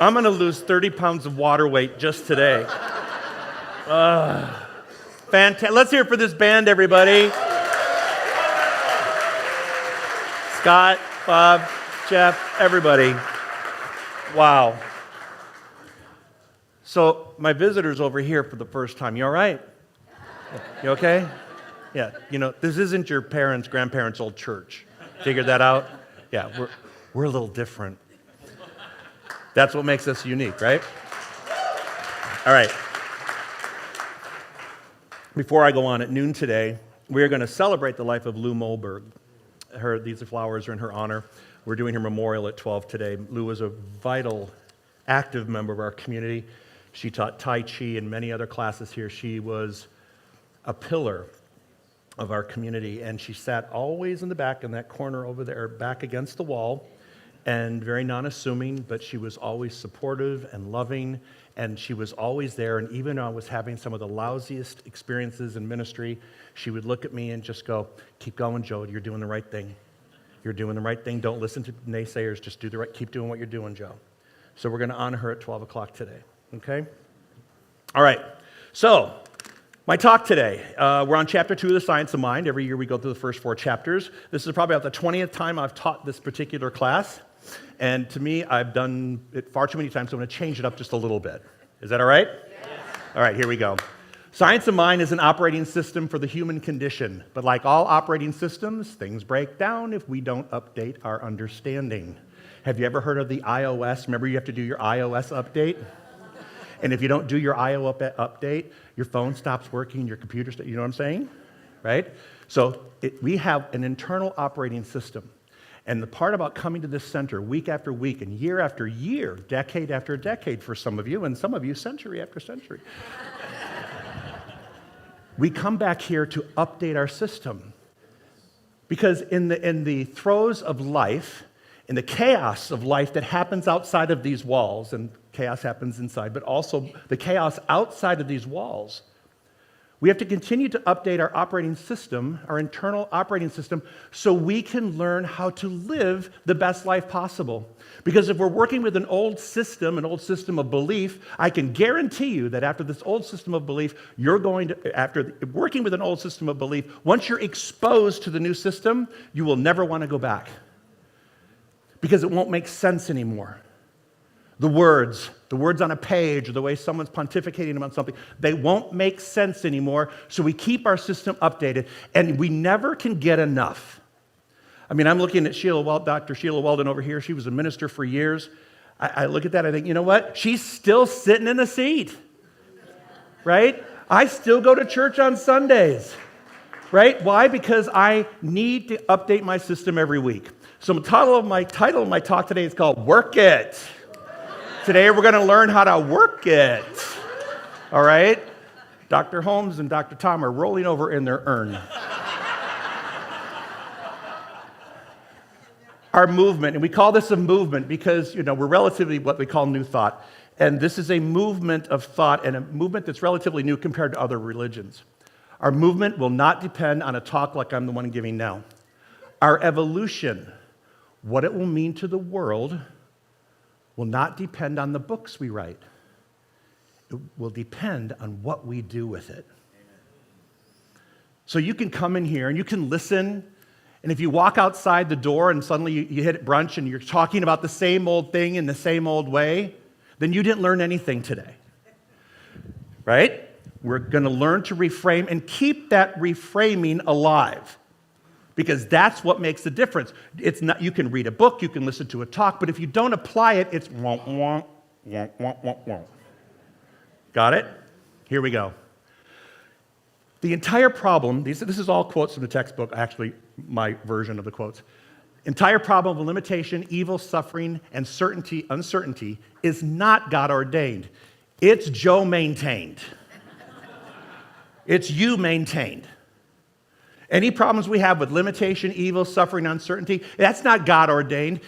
I'm going to lose 30 pounds of water weight just today. Fantastic. Let's hear it for this band, everybody. Scott, Bob, Jeff, everybody. Wow. So my visitor's over here for the first time. You all right? You okay? Yeah. You know, this isn't your parents', grandparents' old church. Figured that out? Yeah, we're a little different. That's what makes us unique, right? All right. Before I go on, at noon today, we're going to celebrate the life of Lou Molberg. These flowers are in her honor. We're doing her memorial at 12 today. Lou was a vital, active member of our community. She taught Tai Chi and many other classes here. She was a pillar of our community, and she sat always in the back in that corner over there, back against the wall, and very non-assuming, but she was always supportive and loving, and she was always there. And even though I was having some of the lousiest experiences in ministry, she would look at me and just go, "Keep going, Joe, you're doing the right thing. You're doing the right thing. Don't listen to naysayers, just keep doing what you're doing, Joe." So we're going to honor her at 12 o'clock today, okay? All right, so my talk today, we're on chapter 2 of the Science of Mind. Every year we go through the first 4 chapters. This is probably about the 20th time I've taught this particular class. And to me, I've done it far too many times, so I'm going to change it up just a little bit. Is that all right? Yes. All right, here we go. Science of Mind is an operating system for the human condition. But like all operating systems, things break down if we don't update our understanding. Have you ever heard of the iOS? Remember, you have to do your iOS update? And if you don't do your iOS update, your phone stops working, your computer you know what I'm saying? Right? So we have an internal operating system. And the part about coming to this center week after week and year after year, decade after decade for some of you, and some of you century after century, we come back here to update our system. Because in the throes of life, in the chaos of life that happens outside of these walls, and chaos happens inside, but also the chaos outside of these walls, we have to continue to update our operating system, our internal operating system, so we can learn how to live the best life possible. Because if we're working with an old system of belief, I can guarantee you that after this old system of belief, after working with an old system of belief, once you're exposed to the new system, you will never want to go back. Because it won't make sense anymore. The words on a page, or the way someone's pontificating about something, they won't make sense anymore, so we keep our system updated, and we never can get enough. I mean, I'm looking at Dr. Sheila Weldon over here. She was a minister for years. I look at that, I think, you know what? She's still sitting in the seat, right? I still go to church on Sundays, right? Why? Because I need to update my system every week. So the title of my talk today is called Work It. Today we're going to learn how to work it. All right? Dr. Holmes and Dr. Tom are rolling over in their urn. Our movement, and we call this a movement because, we're relatively what we call New Thought. And this is a movement of thought, and a movement that's relatively new compared to other religions. Our movement will not depend on a talk like I'm the one giving now. Our evolution, what it will mean to the world, will not depend on the books we write. It will depend on what we do with it. So you can come in here and you can listen, and if you walk outside the door and suddenly you hit brunch and you're talking about the same old thing in the same old way, then you didn't learn anything today. Right? We're going to learn to reframe and keep that reframing alive. Because that's what makes the difference. It's not, you can read a book, you can listen to a talk, but if you don't apply it, it's wonk, wonk, wonk, wonk, wonk, wonk. Got it? Here we go. The entire problem, this is all quotes from the textbook, actually my version of the quotes. Entire problem of limitation, evil, suffering, and uncertainty is not God ordained. It's Joe maintained. It's you maintained. Any problems we have with limitation, evil, suffering, uncertainty, that's not God ordained.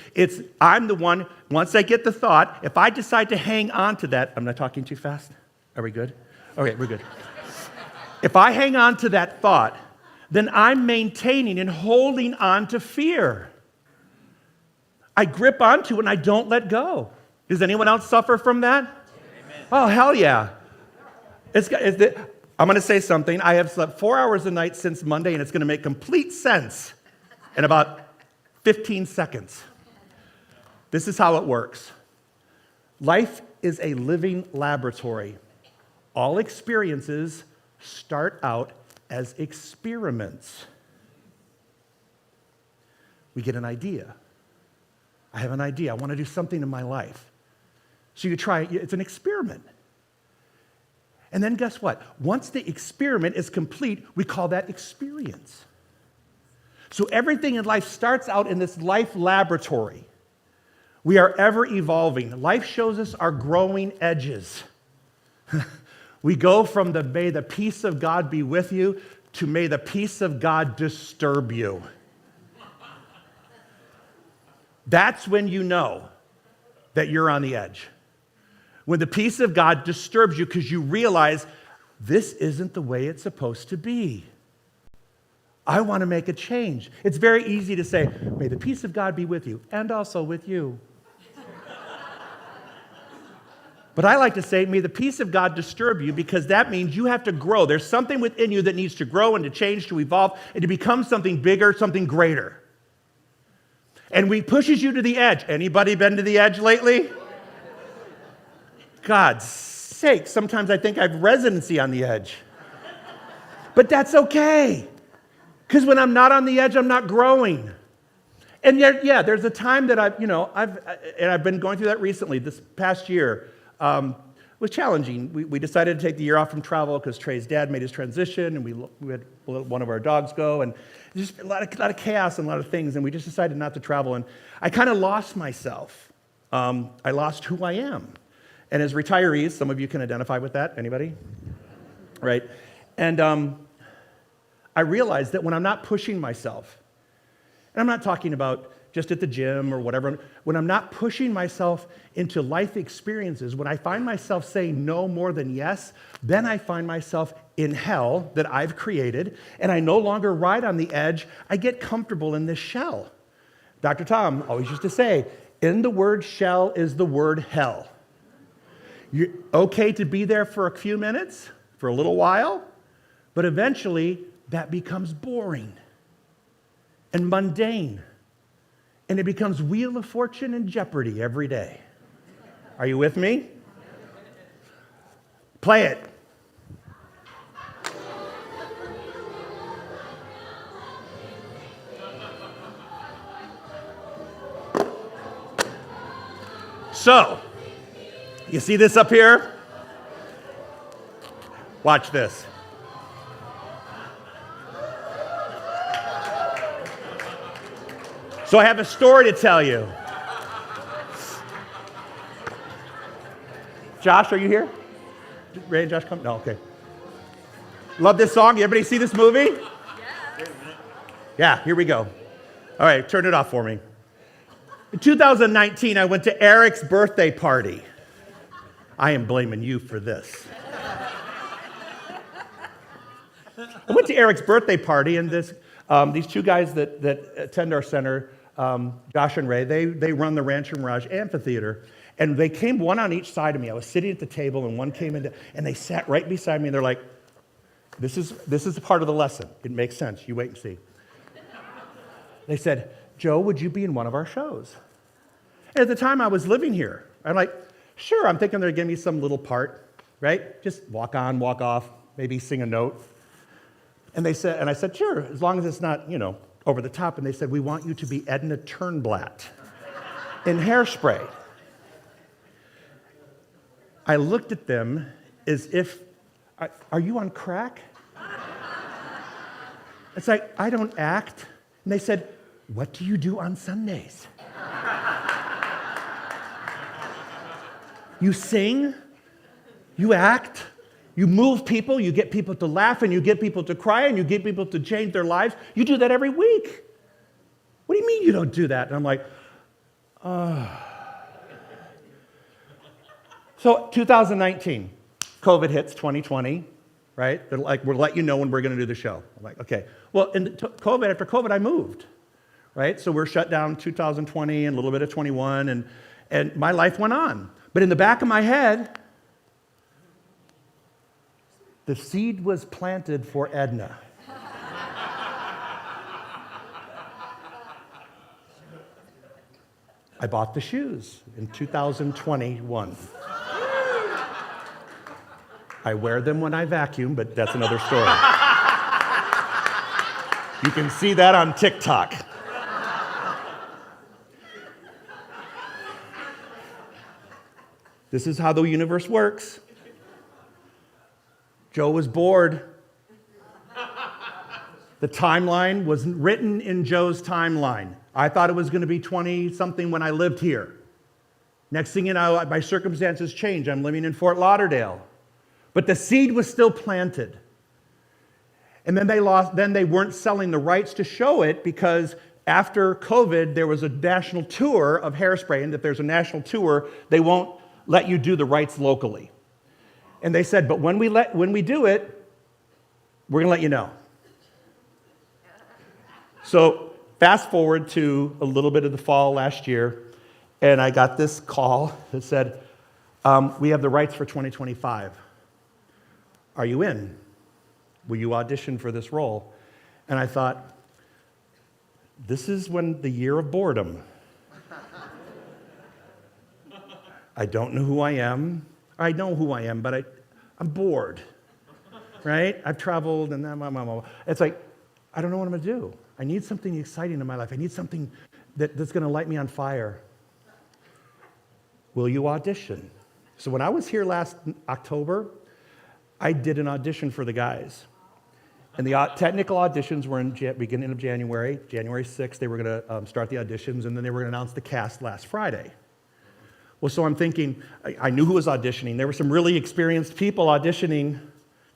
I'm the one, once I get the thought, if I decide to hang on to that, I'm not talking too fast? Are we good? Okay, we're good. If I hang on to that thought, then I'm maintaining and holding on to fear. I grip onto it and I don't let go. Does anyone else suffer from that? Amen. Oh, hell yeah. I'm going to say something. I have slept 4 hours a night since Monday, and it's going to make complete sense in about 15 seconds. This is how it works. Life is a living laboratory. All experiences start out as experiments. We get an idea. I have an idea. I want to do something in my life. So you try it. It's an experiment. And then guess what? Once the experiment is complete, we call that experience. So everything in life starts out in this life laboratory. We are ever evolving. Life shows us our growing edges. We go from the may the peace of God be with you to may the peace of God disturb you. That's when you know that you're on the edge. When the peace of God disturbs you because you realize this isn't the way it's supposed to be. I want to make a change. It's very easy to say, may the peace of God be with you and also with you. But I like to say, may the peace of God disturb you because that means you have to grow. There's something within you that needs to grow and to change, to evolve, and to become something bigger, something greater. And we pushes you to the edge. Anybody been to the edge lately? God's sake, sometimes I think I have residency on the edge. But that's okay. Because when I'm not on the edge, I'm not growing. And yet, yeah, there's a time that I've been going through that recently, this past year. Was challenging. We decided to take the year off from travel because Trey's dad made his transition, and we had one of our dogs go, and just a lot of chaos and a lot of things, and we just decided not to travel. And I kind of lost myself. I lost who I am. And as retirees, some of you can identify with that. Anybody? Right? And I realized that when I'm not pushing myself, and I'm not talking about just at the gym or whatever, when I'm not pushing myself into life experiences, when I find myself saying no more than yes, then I find myself in hell that I've created, and I no longer ride on the edge. I get comfortable in this shell. Dr. Tom always used to say, in the word shell is the word hell. You're okay to be there for a few minutes, for a little while, but eventually that becomes boring and mundane. And it becomes Wheel of Fortune and Jeopardy every day. Are you with me? Play it. So, you see this up here? Watch this. So I have a story to tell you. Josh, are you here? Did Ray and Josh come? No, okay. Love this song. Everybody see this movie? Yeah. Yeah, here we go. All right, turn it off for me. In 2019, I went to Eric's birthday party. I am blaming you for this. I went to Eric's birthday party, and these two guys that attend our center, Josh and Ray, they run the Rancho Mirage Amphitheater, and they came one on each side of me. I was sitting at the table, and one came in, and they sat right beside me, and they're like, this is a part of the lesson. It makes sense. You wait and see. They said, Joe, would you be in one of our shows? And at the time, I was living here. I'm like, sure. I'm thinking they're going to give me some little part, right? Just walk on, walk off, maybe sing a note. And I said, sure, as long as it's not, over the top. And they said, we want you to be Edna Turnblatt in Hairspray. I looked at them as if, are you on crack? It's like, I don't act. And they said, what do you do on Sundays? You sing, you act, you move people, you get people to laugh, and you get people to cry, and you get people to change their lives. You do that every week. What do you mean you don't do that? And I'm like, So 2019, COVID hits 2020, right? They're like, we'll let you know when we're going to do the show. I'm like, okay. Well, after COVID, I moved, right? So we're shut down 2020 and a little bit of 21, And my life went on. But in the back of my head, the seed was planted for Edna. I bought the shoes in 2021. I wear them when I vacuum, but that's another story. You can see that on TikTok. This is how the universe works. Joe was bored. The timeline was written in Joe's timeline. I thought it was going to be 20-something when I lived here. Next thing you know, my circumstances changed. I'm living in Fort Lauderdale. But the seed was still planted. And then they weren't selling the rights to show it because after COVID, there was a national tour of Hairspray, and if there's a national tour, they won't let you do the rights locally. And they said, but when we do it, we're going to let you know. So fast forward to a little bit of the fall last year, and I got this call that said, we have the rights for 2025. Are you in? Will you audition for this role? And I thought, this is when the year of boredom. I don't know who I am. I know who I am, but I'm bored, right? I've traveled, and it's like, I don't know what I'm going to do. I need something exciting in my life. I need something that's going to light me on fire. Will you audition? So when I was here last October, I did an audition for the guys. And the technical auditions were in beginning of January. January 6th, they were going to start the auditions, and then they were going to announce the cast last Friday. Well, so I'm thinking, I knew who was auditioning. There were some really experienced people auditioning.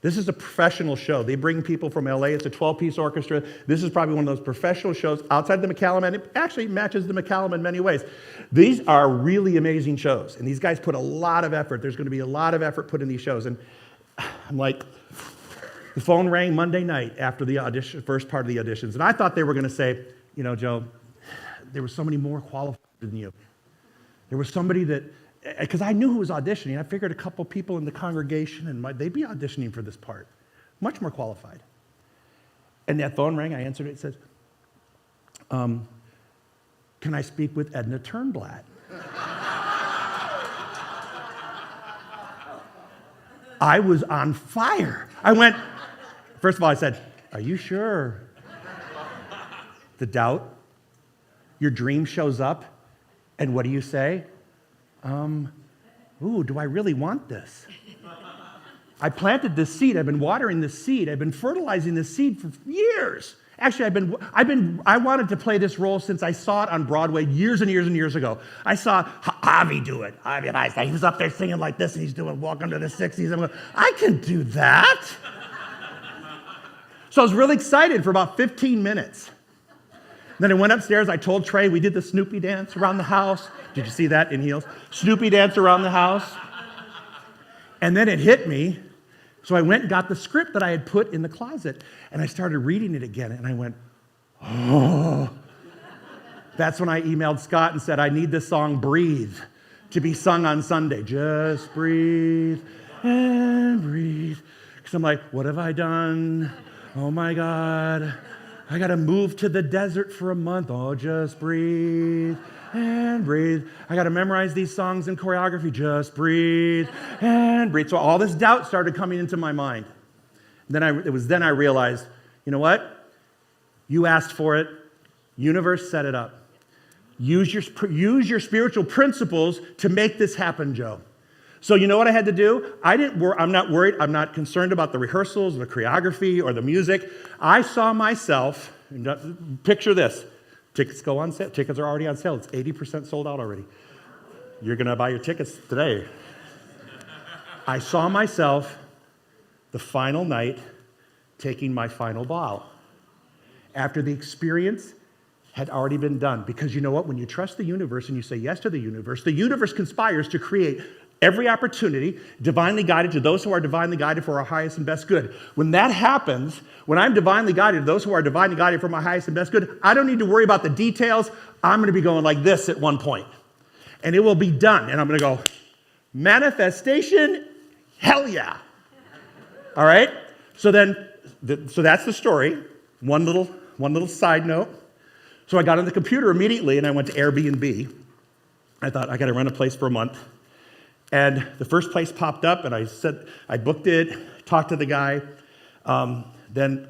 This is a professional show. They bring people from LA. It's a 12-piece orchestra. This is probably one of those professional shows outside the McCallum, and it actually matches the McCallum in many ways. These are really amazing shows, and these guys put a lot of effort. There's going to be a lot of effort put in these shows. And I'm like, the phone rang Monday night after the audition, first part of the auditions, and I thought they were going to say, Joe, there were somebody more qualified than you. There was somebody that, because I knew who was auditioning. I figured a couple people in the congregation, and they'd be auditioning for this part. Much more qualified. And that phone rang, I answered it, it says, can I speak with Edna Turnblatt? I was on fire. I went, first of all, I said, are you sure? The doubt. Your dream shows up. And what do you say? Do I really want this? I planted this seed. I've been watering this seed. I've been fertilizing this seed for years. Actually, I wanted to play this role since I saw it on Broadway years and years and years ago. I saw Avi do it. He was up there singing like this, and he's doing Welcome to the 60s. I'm going, I can do that. So I was really excited for about 15 minutes. Then I went upstairs, I told Trey, we did the Snoopy dance around the house. Did you see that in heels? Snoopy dance around the house. And then it hit me. So I went and got the script that I had put in the closet, and I started reading it again, and I went, oh. That's when I emailed Scott and said, I need this song, Breathe, to be sung on Sunday. Just breathe and breathe. Because I'm like, what have I done? Oh my God. I got to move to the desert for a month. Oh, just breathe and breathe. I got to memorize these songs and choreography. Just breathe and breathe. So all this doubt started coming into my mind. Then I realized, you know what? You asked for it. Universe set it up. Use your spiritual principles to make this happen, Joe. So you know what I had to do? I'm not worried. I'm not concerned about the rehearsals, the choreography, or the music. I saw myself, picture this. Tickets go on sale. Tickets are already on sale. It's 80% sold out already. You're going to buy your tickets today. I saw myself the final night taking my final bow. After the experience had already been done. Because you know what? When you trust the universe and you say yes to the universe conspires to create every opportunity, divinely guided to those who are divinely guided for our highest and best good. When that happens, when I'm divinely guided to those who are divinely guided for my highest and best good, I don't need to worry about the details. I'm going to be going like this at one point. and it will be done. And I'm going to go, manifestation, hell yeah. All right? So that's the story. One little side note. So I got on the computer immediately, and I went to Airbnb. I thought, I got to rent a place for a month. And the first place popped up, and I booked it, talked to the guy. Then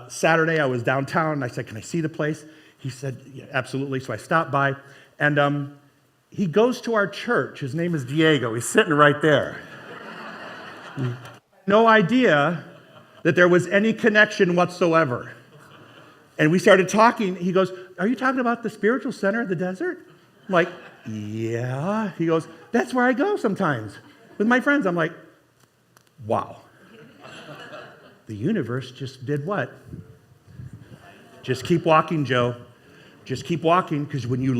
Saturday, I was downtown, and I said, can I see the place? He said, yeah, absolutely. So I stopped by, and he goes to our church. His name is Diego. He's sitting right there. No idea that there was any connection whatsoever. And we started talking. He goes, are you talking about the spiritual center of the desert? I'm like, yeah. He goes, that's where I go sometimes with my friends. I'm like, wow. The universe just did what? Just keep walking, Joe. Just keep walking, because when you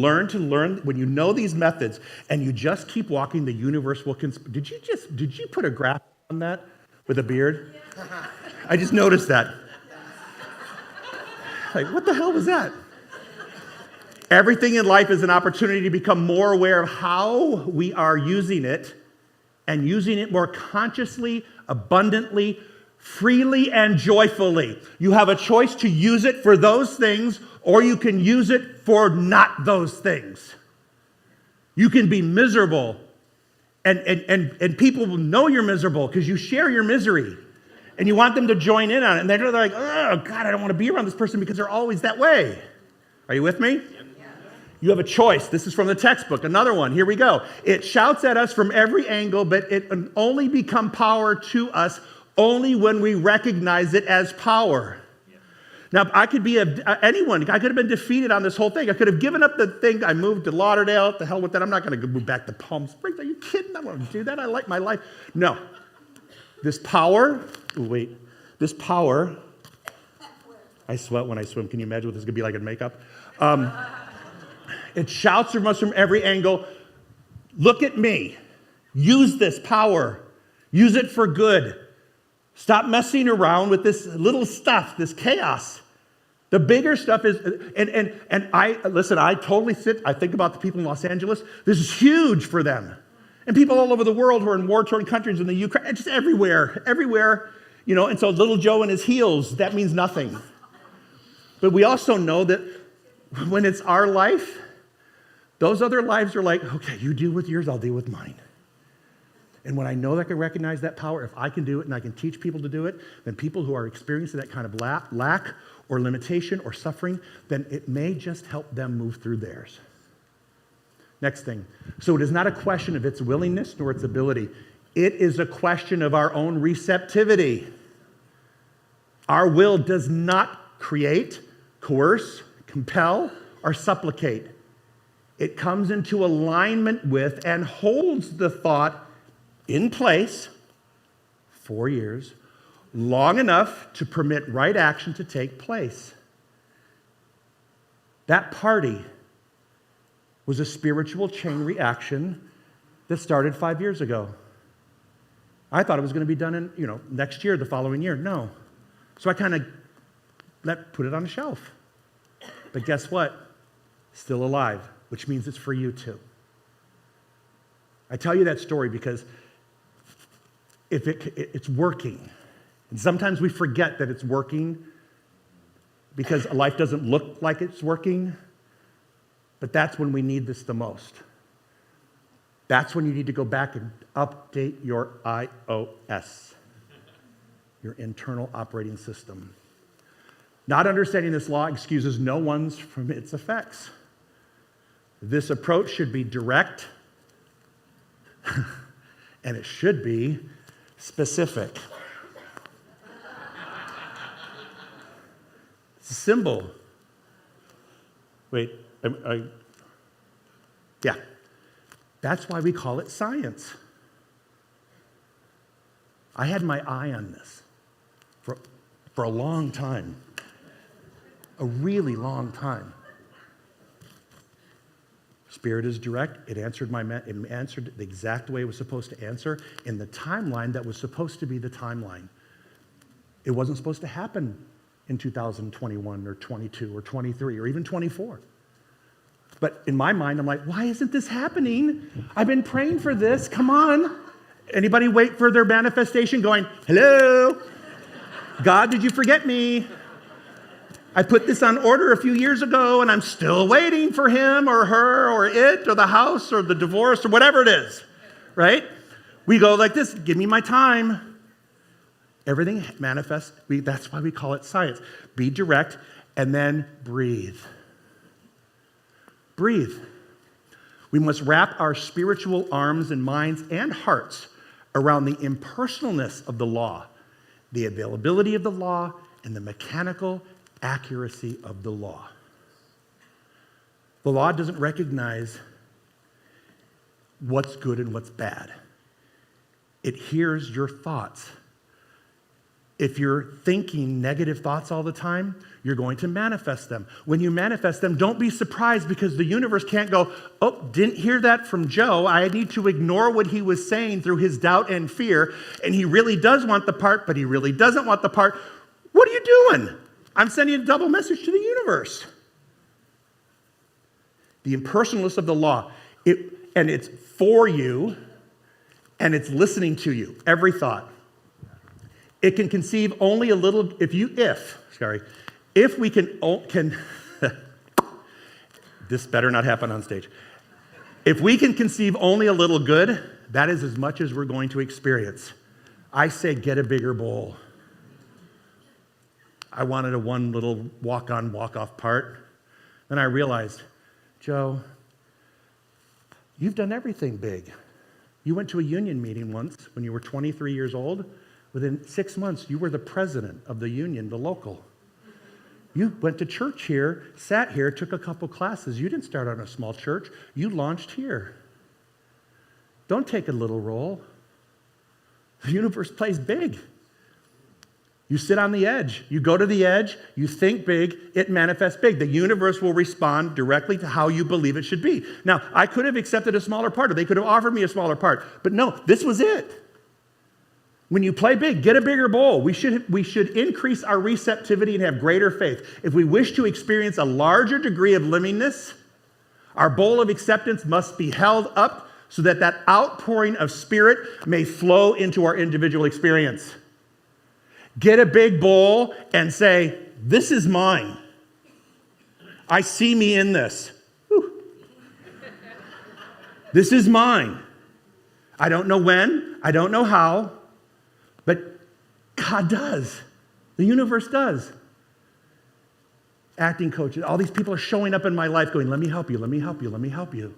when you know these methods and you just keep walking, the universe will Did you put a graph on that with a beard? I just noticed that. Like, what the hell was that? Everything in life is an opportunity to become more aware of how we are using it, and using it more consciously, abundantly, freely, and joyfully. You have a choice to use it for those things, or you can use it for not those things. You can be miserable, and people will know you're miserable because you share your misery, and you want them to join in on it, and they're like, oh, God, I don't want to be around this person because they're always that way. Are you with me? You have a choice. This is from the textbook. Another one. Here we go. It shouts at us from every angle, but it can only become power to us only when we recognize it as power. Now, I could be anyone. I could have been defeated on this whole thing. I could have given up the thing. I moved to Lauderdale. The hell with that. I'm not going to move back to Palm Springs. Are you kidding? I don't want to do that. I like my life. No. This power, this power, I sweat when I swim. Can you imagine what this is going to be like in makeup? It shouts from us from every angle. Look at me. Use this power. Use it for good. Stop messing around with this little stuff, this chaos. The bigger stuff is, and I totally I think about the people in Los Angeles. This is huge for them. And people all over the world who are in war-torn countries, in the Ukraine, just everywhere, and so little Joe in his heels, that means nothing. But we also know that when it's our life, those other lives are like, okay, you deal with yours, I'll deal with mine. And when I know that I can recognize that power, if I can do it and I can teach people to do it, then people who are experiencing that kind of lack or limitation or suffering, then it may just help them move through theirs. Next thing. So it is not a question of its willingness nor its ability. It is a question of our own receptivity. Our will does not create, coerce, compel, or supplicate. It comes into alignment with and holds the thought in place 4 years, long enough to permit right action to take place. That party was a spiritual chain reaction that started 5 years ago. I thought it was going to be done in, next year, the following year. No. So I kind of put it on the shelf. But guess what? Still alive, which means it's for you too. I tell you that story because if it's working. And sometimes we forget that it's working because life doesn't look like it's working. But that's when we need this the most. That's when you need to go back and update your iOS, your internal operating system. Not understanding this law excuses no one's from its effects. This approach should be direct, and it should be specific. It's a symbol. Yeah. That's why we call it science. I had my eye on this for a long time. A really long time. Spirit is direct. It answered the exact way it was supposed to answer in the timeline that was supposed to be the timeline. It wasn't supposed to happen in 2021 or 22 or 23 or even 24. But in my mind, I'm like, why isn't this happening? I've been praying for this. Come on. Anybody wait for their manifestation going, hello? God, did you forget me? I put this on order a few years ago, and I'm still waiting for him or her or it or the house or the divorce or whatever it is, right? We go like this, give me my time. Everything manifests. That's why we call it science. Be direct and then breathe. Breathe. We must wrap our spiritual arms and minds and hearts around the impersonalness of the law, the availability of the law, and the mechanical accuracy of the law. The law doesn't recognize what's good and what's bad. It hears your thoughts. If you're thinking negative thoughts all the time, you're going to manifest them. When you manifest them, don't be surprised because the universe can't go, oh, didn't hear that from Joe. I need to ignore what he was saying through his doubt and fear. And he really does want the part, but he really doesn't want the part. What are you doing? I'm sending a double message to the universe. The impersonalness of the law. And it's for you, and it's listening to you, every thought. It can conceive only a little, if we can this better not happen on stage. If we can conceive only a little good, that is as much as we're going to experience. I say get a bigger bowl. I wanted a one little walk-on, walk-off part. Then I realized, Joe, you've done everything big. You went to a union meeting once when you were 23 years old. Within 6 months, you were the president of the union, the local. You went to church here, sat here, took a couple classes. You didn't start on a small church. You launched here. Don't take a little role. The universe plays big. You sit on the edge. You go to the edge. You think big. It manifests big. The universe will respond directly to how you believe it should be. Now, I could have accepted a smaller part, or they could have offered me a smaller part. But no, this was it. When you play big, get a bigger bowl. We should increase our receptivity and have greater faith. If we wish to experience a larger degree of livingness, our bowl of acceptance must be held up so that that outpouring of spirit may flow into our individual experience. Get a big bowl and say, this is mine. I see me in this. Whew. This is mine. I don't know when, I don't know how, but God does. The universe does. Acting coaches, all these people are showing up in my life going, let me help you, let me help you, let me help you.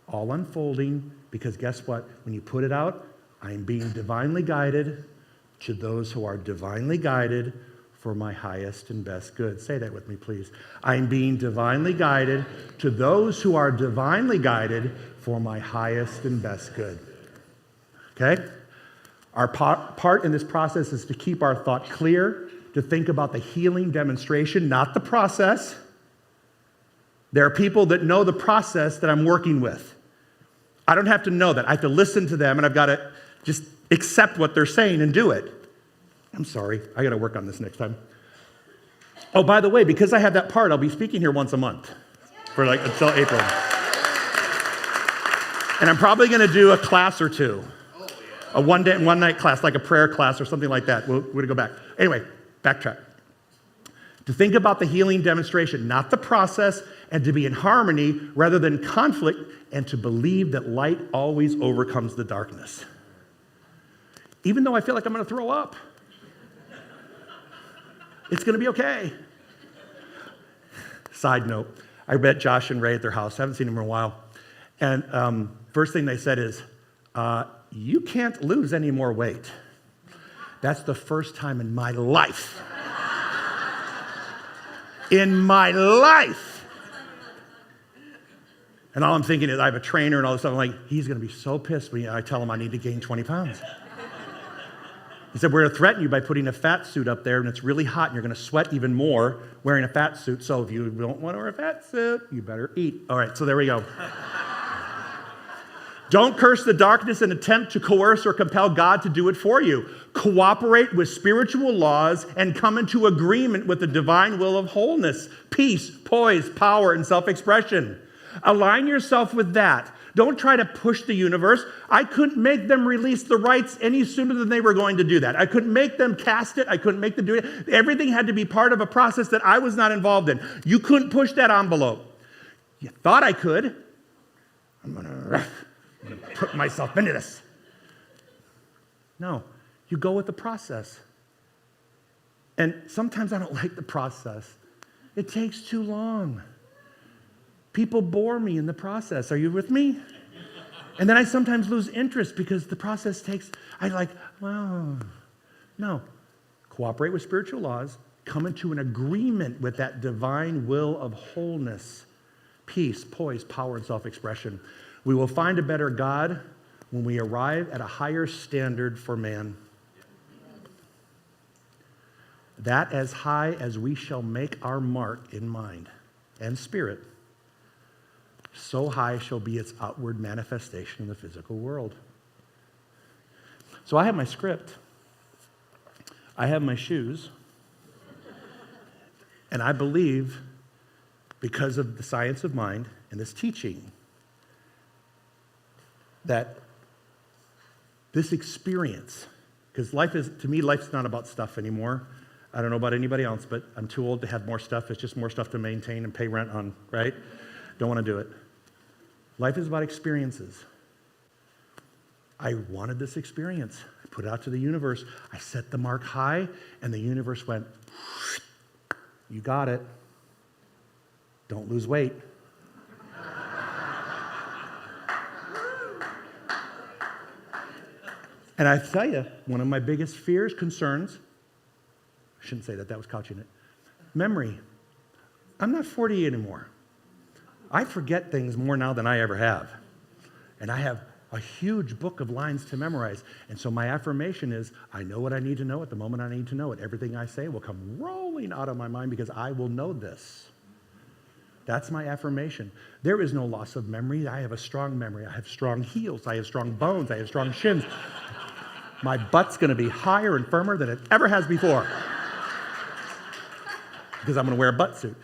All unfolding because guess what? When you put it out, I am being divinely guided to those who are divinely guided for my highest and best good. Say that with me, please. I am being divinely guided to those who are divinely guided for my highest and best good. Okay? Our part in this process is to keep our thought clear, to think about the healing demonstration, not the process. There are people that know the process that I'm working with. I don't have to know that. I have to listen to them, and I've got to just accept what they're saying and do it. I'm sorry. I got to work on this next time. Oh, by the way, because I have that part, I'll be speaking here once a month for until April. And I'm probably going to do a class or two. A one night class, like a prayer class or something like that. We're going to go back. Anyway, backtrack. To think about the healing demonstration, not the process, and to be in harmony rather than conflict, and to believe that light always overcomes the darkness. Even though I feel like I'm going to throw up, it's going to be okay. Side note, I met Josh and Ray at their house. I haven't seen them in a while. And first thing they said is, you can't lose any more weight. That's the first time in my life. In my life. And all I'm thinking is I have a trainer and all this stuff. I'm like, he's going to be so pissed when I tell him I need to gain 20 pounds. He said, we're going to threaten you by putting a fat suit up there, and it's really hot, and you're going to sweat even more wearing a fat suit. So if you don't want to wear a fat suit, you better eat. All right, so there we go. Don't curse the darkness and attempt to coerce or compel God to do it for you. cooperate with spiritual laws, and come into agreement with the divine will of wholeness, peace, poise, power, and self-expression. Align yourself with that. Don't try to push the universe. I couldn't make them release the rights any sooner than they were going to do that. I couldn't make them cast it. I couldn't make them do it. Everything had to be part of a process that I was not involved in. You couldn't push that envelope. You thought I could. I'm going to put myself into this. No, you go with the process. And sometimes I don't like the process. It takes too long. People bore me in the process. Are you with me? And then I sometimes lose interest because the process well, no. Cooperate with spiritual laws. Come into an agreement with that divine will of wholeness, peace, poise, power, and self-expression. We will find a better God when we arrive at a higher standard for man. That as high as we shall make our mark in mind and spirit, so high shall be its outward manifestation in the physical world. So I have my script. I have my shoes. And I believe, because of the science of mind and this teaching, that this experience, because to me, life's not about stuff anymore. I don't know about anybody else, but I'm too old to have more stuff. It's just more stuff to maintain and pay rent on, right? Don't want to do it. Life is about experiences. I wanted this experience. I put it out to the universe. I set the mark high, and the universe went, you got it. Don't lose weight. And I tell you, one of my biggest fears, concerns, I shouldn't say that, that was couching it. Memory. I'm not 40 anymore. I forget things more now than I ever have. And I have a huge book of lines to memorize. And so my affirmation is, I know what I need to know at the moment I need to know it. Everything I say will come rolling out of my mind because I will know this. That's my affirmation. There is no loss of memory. I have a strong memory. I have strong heels. I have strong bones. I have strong shins. My butt's going to be higher and firmer than it ever has before. Because I'm going to wear a butt suit.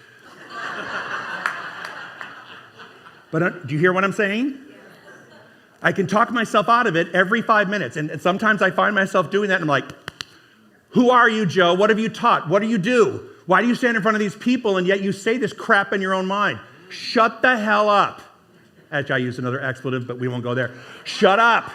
But do you hear what I'm saying? I can talk myself out of it every 5 minutes. And sometimes I find myself doing that and I'm like, who are you, Joe? What have you taught? What do you do? Why do you stand in front of these people and yet you say this crap in your own mind? Shut the hell up. Actually, I used another expletive, but we won't go there. Shut up.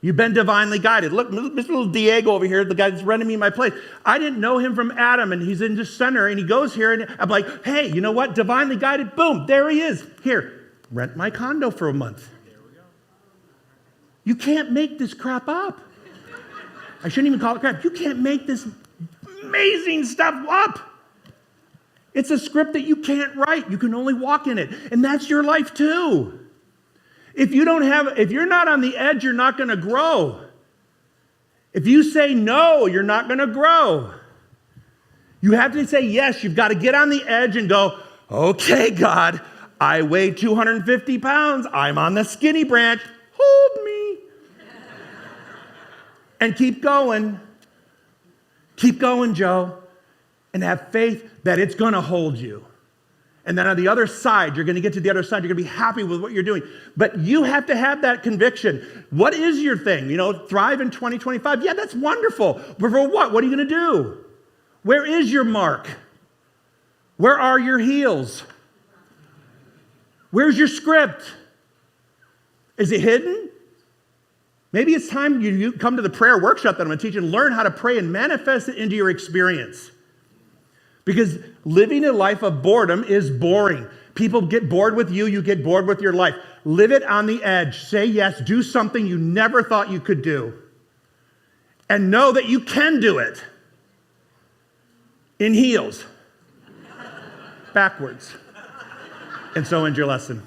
You've been divinely guided. Look, Mr. Little Diego over here, the guy that's renting me my place. I didn't know him from Adam, and he's in the center, and he goes here, and I'm like, hey, you know what? Divinely guided. Boom, there he is. Here, rent my condo for a month. There we go. You can't make this crap up. I shouldn't even call it crap. You can't make this amazing stuff up. It's a script that you can't write. You can only walk in it. And that's your life too. If you're not on the edge, you're not going to grow. If you say no, you're not going to grow. You have to say yes. You've got to get on the edge and go, okay, God, I weigh 250 pounds. I'm on the skinny branch. Hold me. And keep going. Keep going, Joe. And have faith that it's going to hold you. And then on the other side, you're going to get to the other side. You're going to be happy with what you're doing. But you have to have that conviction. What is your thing? Thrive in 2025. Yeah, that's wonderful. But for what? What are you going to do? Where is your mark? Where are your heels? Where's your script? Is it hidden? Maybe it's time you come to the prayer workshop that I'm going to teach and learn how to pray and manifest it into your experience. Because living a life of boredom is boring. People get bored with you, you get bored with your life. Live it on the edge. Say yes, do something you never thought you could do. And know that you can do it. In heels. Backwards. And so end your lesson.